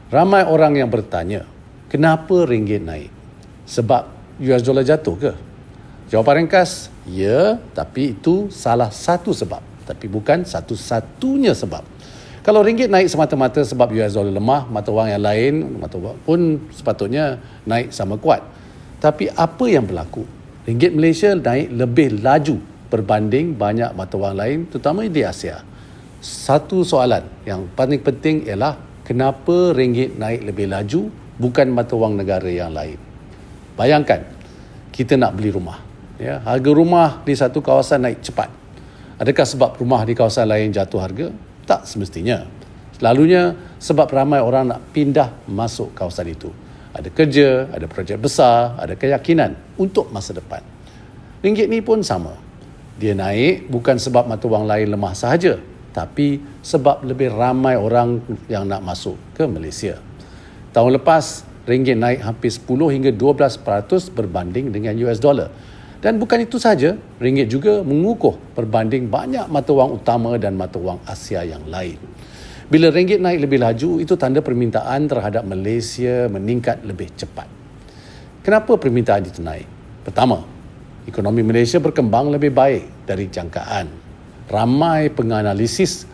Ramai orang yang bertanya, kenapa ringgit naik? Sebab US dollar jatuh ke? Jawapan ringkas, ya, tapi itu salah satu sebab. Tapi bukan satu-satunya sebab. Kalau ringgit naik semata-mata sebab US dollar lemah, mata wang yang lain, mata wang pun sepatutnya naik sama kuat. Tapi apa yang berlaku? Ringgit Malaysia naik lebih laju berbanding banyak mata wang lain, terutama di Asia. Satu soalan yang paling penting ialah kenapa ringgit naik lebih laju bukan mata wang negara yang lain. Bayangkan, kita nak beli rumah. Ya, harga rumah di satu kawasan naik cepat. Adakah sebab rumah di kawasan lain jatuh harga? Tak semestinya. Selalunya sebab ramai orang nak pindah masuk kawasan itu. Ada kerja, ada projek besar, ada keyakinan untuk masa depan. Ringgit ni pun sama. Dia naik bukan sebab mata wang lain lemah sahaja, tapi sebab lebih ramai orang yang nak masuk ke Malaysia. Tahun lepas, ringgit naik hampir 10 hingga 12% berbanding dengan US dollar. Dan bukan itu sahaja, ringgit juga mengukuh berbanding banyak mata wang utama dan mata wang Asia yang lain. Bila ringgit naik lebih laju, itu tanda permintaan terhadap Malaysia meningkat lebih cepat. Kenapa permintaan itu naik? Pertama, ekonomi Malaysia berkembang lebih baik dari jangkaan. Ramai penganalisis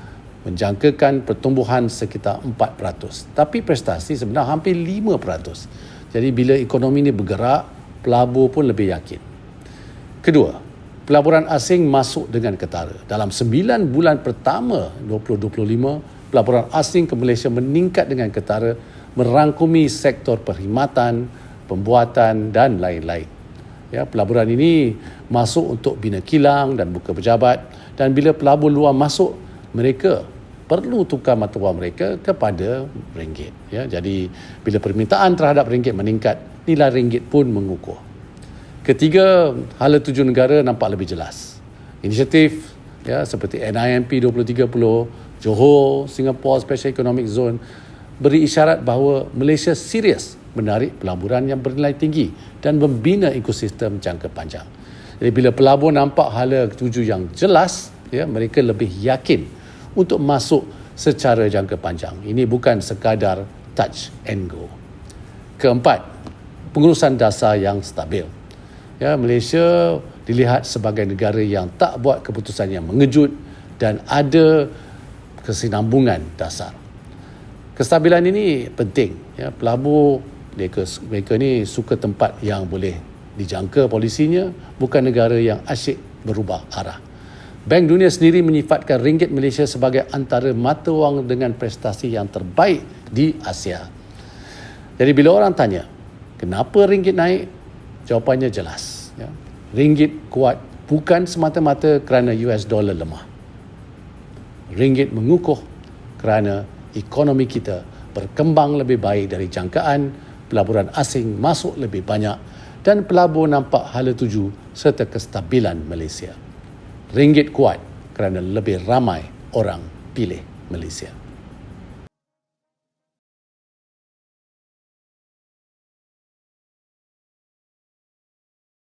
menjangkakan pertumbuhan sekitar 4%. Tapi prestasi sebenarnya hampir 5%. Jadi bila ekonomi ini bergerak, pelabur pun lebih yakin. Kedua, pelaburan asing masuk dengan ketara. Dalam 9 bulan pertama 2025, pelaburan asing ke Malaysia meningkat dengan ketara, merangkumi sektor perkhidmatan, pembuatan dan lain-lain. Ya, pelaburan ini masuk untuk bina kilang dan buka pejabat, dan bila pelabur luar masuk, mereka perlu tukar mata wang mereka kepada ringgit. Ya, jadi bila permintaan terhadap ringgit meningkat, nilai ringgit pun mengukuh. Ketiga, hala tuju negara nampak lebih jelas. Inisiatif seperti NIMP 2030, Johor, Singapore Special Economic Zone beri isyarat bahawa Malaysia serius menarik pelaburan yang bernilai tinggi dan membina ekosistem jangka panjang. Jadi bila pelabur nampak hala tuju yang jelas, mereka lebih yakin untuk masuk secara jangka panjang. Ini bukan sekadar touch and go. Keempat, pengurusan dasar yang stabil. Malaysia dilihat sebagai negara yang tak buat keputusan yang mengejut dan ada kesinambungan dasar. Kestabilan ini penting. Pelabur mereka ni suka tempat yang boleh dijangka polisinya, bukan negara yang asyik berubah arah. Bank Dunia sendiri menyifatkan ringgit Malaysia sebagai antara mata wang dengan prestasi yang terbaik di Asia. Jadi bila orang tanya, kenapa ringgit naik? Jawapannya jelas. Ringgit kuat bukan semata-mata kerana US dollar lemah. Ringgit mengukuh kerana ekonomi kita berkembang lebih baik dari jangkaan, pelaburan asing masuk lebih banyak dan pelabur nampak hala tuju serta kestabilan Malaysia. Ringgit kuat kerana lebih ramai orang pilih Malaysia.